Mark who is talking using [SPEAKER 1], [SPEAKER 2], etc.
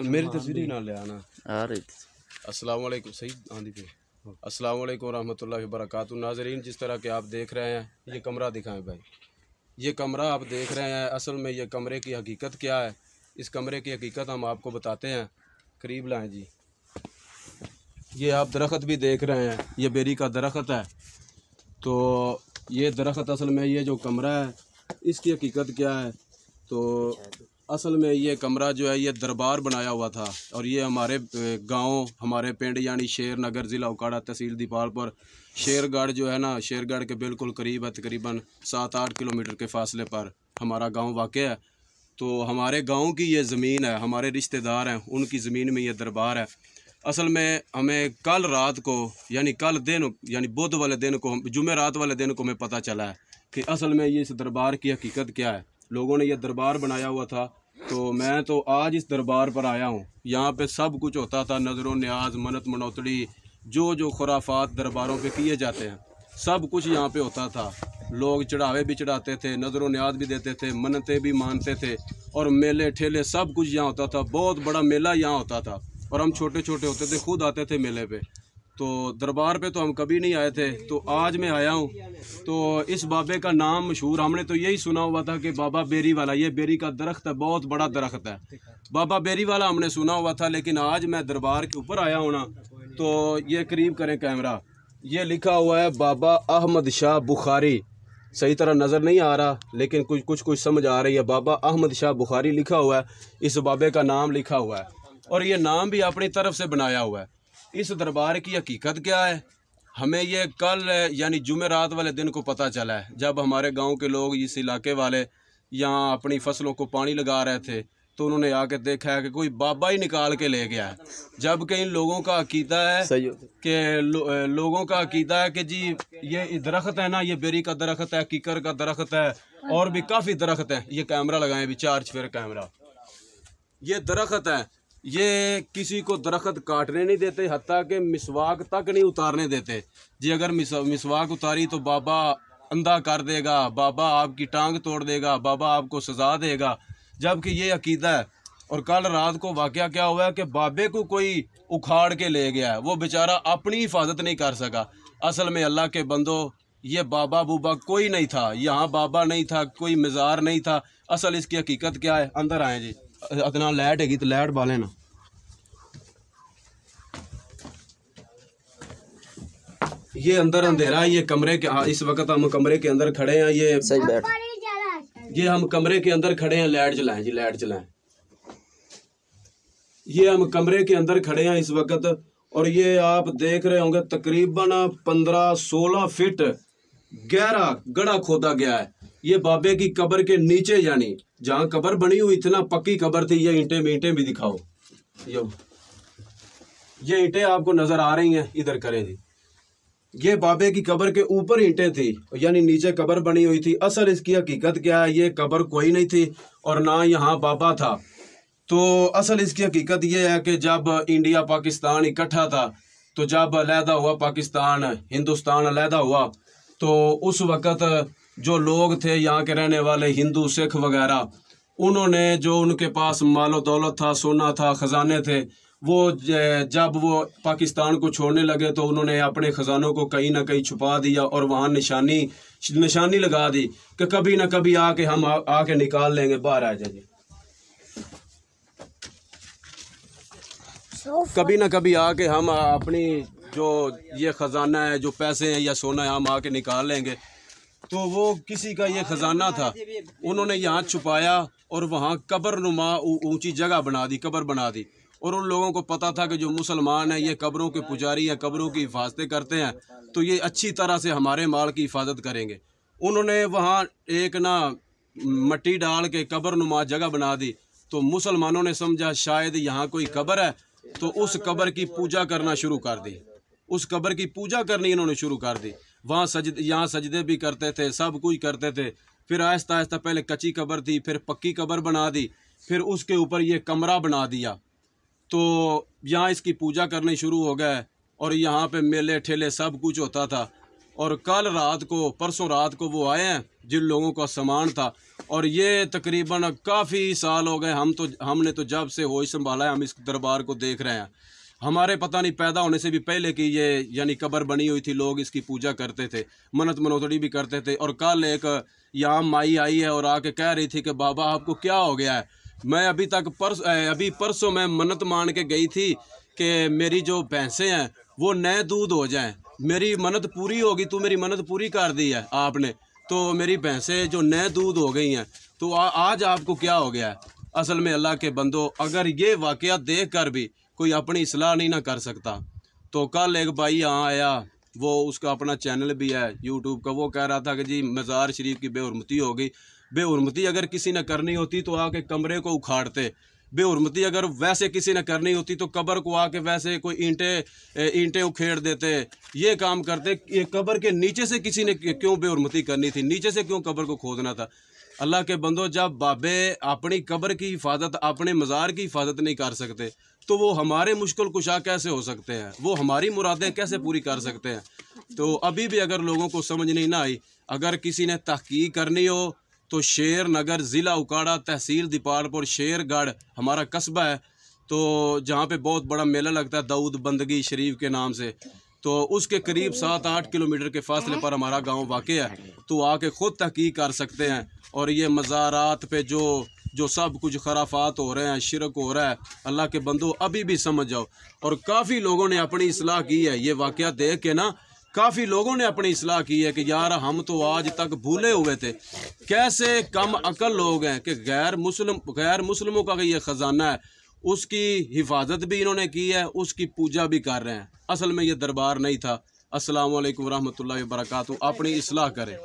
[SPEAKER 1] मेरी तस्वीर ना ले आना आ रही थी। अस्सलाम वालेकुम सही आंधी पे। अस्सलाम वालेकुम रहमतुल्लाहि व बरकातुहू। नाज़रीन, जिस तरह के आप देख रहे हैं, ये कमरा दिखाएं भाई। ये कमरा आप देख रहे हैं, असल में ये कमरे की हकीकत क्या है, इस कमरे की हकीकत हम आपको बताते हैं। करीब लाएं जी। ये आप दरख्त भी देख रहे हैं, ये बेरी का दरख्त है। तो ये दरख्त असल में ये जो कमरा है, इसकी हकीकत क्या है, तो असल में ये कमरा जो है ये दरबार बनाया हुआ था। और ये हमारे गांव, हमारे पिंड यानी शेर नगर, ज़िला उकाड़ा, तहसील दीपालपुर, शेरगढ़ जो है ना, शेरगढ़ के बिल्कुल करीब है, तकरीबन 7-8 किलोमीटर के फासले पर हमारा गांव वाक़ है। तो हमारे गांव की ये ज़मीन है, हमारे रिश्तेदार हैं, उनकी ज़मीन में ये दरबार है। असल में हमें कल रात को यानी कल दिन यानी बुध वाले दिन को, जुमेरात वाले दिन को हमें पता चला है कि असल में ये इस दरबार की हकीकत क्या है। लोगों ने ये दरबार बनाया हुआ था। तो मैं तो आज इस दरबार पर आया हूँ। यहाँ पे सब कुछ होता था, नज़र न्याज, मन्नत मनौतड़ी, जो खुराफात दरबारों पे किए जाते हैं, सब कुछ यहाँ पे होता था। लोग चढ़ावे भी चढ़ाते थे, नज़र न्याज भी देते थे, मन्नतें भी मानते थे, और मेले ठेले सब कुछ यहाँ होता था। बहुत बड़ा मेला यहाँ होता था, और हम छोटे छोटे होते थे, खुद आते थे मेले पे। तो दरबार पे तो हम कभी नहीं आए थे, तो आज मैं आया हूँ। तो इस बाबे का नाम मशहूर, हमने तो यही सुना हुआ था कि बाबा बेरी वाला, ये बेरी का दरख्त है, बहुत बड़ा दरख्त है, बाबा बेरी वाला हमने सुना हुआ था। लेकिन आज मैं दरबार के ऊपर आया हूँ ना, तो ये करीब करें कैमरा, ये लिखा हुआ है बाबा अहमद शाह बुखारी। सही तरह नज़र नहीं आ रहा, लेकिन कुछ समझ आ रही है। बाबा अहमद शाह बुखारी लिखा हुआ है, इस बाबे का नाम लिखा हुआ है, और ये नाम भी अपनी तरफ से बनाया हुआ है। इस दरबार की हकीकत क्या है, हमें ये कल यानी जुमेरात वाले दिन को पता चला है, जब हमारे गांव के लोग, इस इलाके वाले यहाँ अपनी फसलों को पानी लगा रहे थे, तो उन्होंने आके देखा है कि कोई बाबा ही निकाल के ले गया है। जबकि इन लोगों का अकीदा है कि लोगों का अकीदा है कि जी ये दरख्त है ना, ये बेरी का दरख्त है, कीकर का दरख्त है, और भी काफ़ी दरख्त है। ये कैमरा लगाएं भी, 4 चफेर कैमरा, ये दरख्त है, ये किसी को दरख्त काटने नहीं देते, हत्ता के मिसवाक तक नहीं उतारने देते। जी अगर मिसवाक उतारी तो बाबा अंधा कर देगा, बाबा आपकी टांग तोड़ देगा, बाबा आपको सज़ा देगा। जबकि ये अकीदा है। और कल रात को वाक़या क्या हुआ है कि बाबे को कोई उखाड़ के ले गया है, वो बेचारा अपनी हिफाजत नहीं कर सका। असल में अल्लाह के बंदो, ये बाबा बूबा कोई नहीं था, यहाँ बाबा नहीं था, कोई मज़ार नहीं था। असल इसकी हकीकत क्या है, अंदर आए जी। इतना लाइट हैगी तो लाइट बाले ना। ये अंदर अंधेरा है, ये कमरे के, इस वक्त हम कमरे के अंदर खड़े हैं। ये हम कमरे के अंदर खड़े हैं। लाइट जलाएं जी, लाइट जलाएं। ये हम कमरे के अंदर खड़े हैं इस वक्त, और ये आप देख रहे होंगे तकरीबन 15-16 फीट गहरा गड्ढा खोदा गया है। ये बाबे की कब्र के नीचे, यानी जहाँ कब्र बनी हुई थी ना, पक्की कब्र थी। ये ईंटें भी दिखाओ, ये ईंटें आपको नजर आ रही हैं, इधर करें जी। ये बाबे की कब्र के ऊपर ईंटें थी, यानी नीचे कब्र बनी हुई थी। असल इसकी हकीकत क्या है, ये कब्र कोई नहीं थी और ना यहाँ बाबा था। तो असल इसकी हकीकत ये है कि जब इंडिया पाकिस्तान इकट्ठा था, तो जब अलहदा हुआ पाकिस्तान, हिंदुस्तान अलहदा हुआ, तो उस वक़्त जो लोग थे यहाँ के रहने वाले, हिंदू सिख वगैरह, उन्होंने जो उनके पास मालो दौलत था, सोना था, ख़जाने थे, वो जब वो पाकिस्तान को छोड़ने लगे तो उन्होंने अपने ख़जानों को कहीं ना कहीं छुपा दिया, और वहाँ निशानी लगा दी कि कभी ना कभी आके हम आके निकाल लेंगे, बाहर आ जाइए, कभी ना कभी आके हम अपनी जो ये ख़जाना है, जो पैसे हैं या सोना है, हम आके निकाल लेंगे। तो वो किसी का ये ख़जाना था, उन्होंने यहाँ छुपाया और वहाँ कब्रनुमा ऊंची जगह बना दी, कब्र बना दी। और उन लोगों को पता था कि जो मुसलमान हैं ये कब्रों के पुजारी हैं, कब्रों की हिफाजतें करते हैं, तो ये अच्छी तरह से हमारे माल की हिफाजत करेंगे। उन्होंने वहाँ एक ना मट्टी डाल के कब्रनुमा जगह बना दी। तो मुसलमानों ने समझा शायद यहाँ कोई कब्र है, तो उस कब्र की पूजा करना शुरू कर दी, उस कब्र की पूजा करनी इन्होंने शुरू कर दी। वहाँ यहाँ सजदे भी करते थे, सब कुछ करते थे। फिर आहिस्ता आहिस्ता पहले कच्ची कब्र थी, फिर पक्की कब्र बना दी, फिर उसके ऊपर ये कमरा बना दिया। तो यहाँ इसकी पूजा करने शुरू हो गए, और यहाँ पे मेले ठेले सब कुछ होता था। और कल रात को, परसों रात को वो आए हैं जिन लोगों का सामान था। और ये तकरीबन काफ़ी साल हो गए, हमने तो जब से होश संभाला है हम इस दरबार को देख रहे हैं। हमारे पता नहीं पैदा होने से भी पहले की ये यानी कब्र बनी हुई थी, लोग इसकी पूजा करते थे, मन्नत मनोतड़ी भी करते थे। और कल एक यहाँ माई आई है और आके कह रही थी कि बाबा आपको क्या हो गया है। मैं अभी परसों मैं मन्नत मान के गई थी कि मेरी जो भैंसें हैं वो नए दूध हो जाएं, मेरी मन्नत पूरी होगी। तो मेरी मन्नत पूरी कर दी है आपने, तो मेरी भैंसें जो नए दूध हो गई हैं। तो आज आपको क्या हो गया है। असल में अल्लाह के बंदो, अगर ये वाकया देख कर भी कोई अपनी इस्लाह नहीं ना कर सकता, तो कल एक भाई यहाँ आया, वो उसका अपना चैनल भी है यूट्यूब का, वो कह रहा था कि जी मज़ार शरीफ की बेहुरमती हो गई। बेहुरमती अगर किसी ने करनी होती तो आके कमरे को उखाड़ते। बेहुरमती अगर वैसे किसी ने करनी होती तो कब्र को आके वैसे कोई ईंटें उखेड़ देते, ये काम करते। ये कब्र के नीचे से किसी ने क्यों बेहुरमती करनी थी, नीचे से क्यों कब्र को खोदना था। अल्लाह के बंदो, जब बाबे अपनी कब्र की हिफाजत, अपने मज़ार की हिफाजत नहीं कर सकते तो वो हमारे मुश्किल कुशा कैसे हो सकते हैं, वो हमारी मुरादें कैसे पूरी कर सकते हैं। तो अभी भी अगर लोगों को समझ नहीं ना आई, अगर किसी ने तहकीक करनी हो तो शेर नगर, ज़िला उकाड़ा, तहसील दीपालपुर, शेरगढ़ हमारा कस्बा है। तो जहाँ पे बहुत बड़ा मेला लगता है दाऊद बंदगी शरीफ के नाम से, तो उसके करीब 7-8 किलोमीटर के फासले पर हमारा गांव वाक़ है। तो आके ख़ुद तहकीक कर सकते हैं। और ये मज़ारात पे जो सब कुछ खराफात हो रहे हैं, शिरक हो रहा है, अल्लाह के बंदो अभी भी समझ जाओ। और काफ़ी लोगों ने अपनी इस्लाह की है, ये वाक़या देख के ना काफ़ी लोगों ने अपनी इस्लाह की है कि यार हम तो आज तक भूले हुए थे। कैसे कम अकल लोग हैं कि गैर मुस्लिमों का ये ख़जाना है, उसकी हिफाजत भी इन्होंने की है, उसकी पूजा भी कर रहे हैं। असल में ये दरबार नहीं था। अस्सलाम वालेकुम रहमतुल्लाहि व बरकातहू। अपनी इस्लाह करें।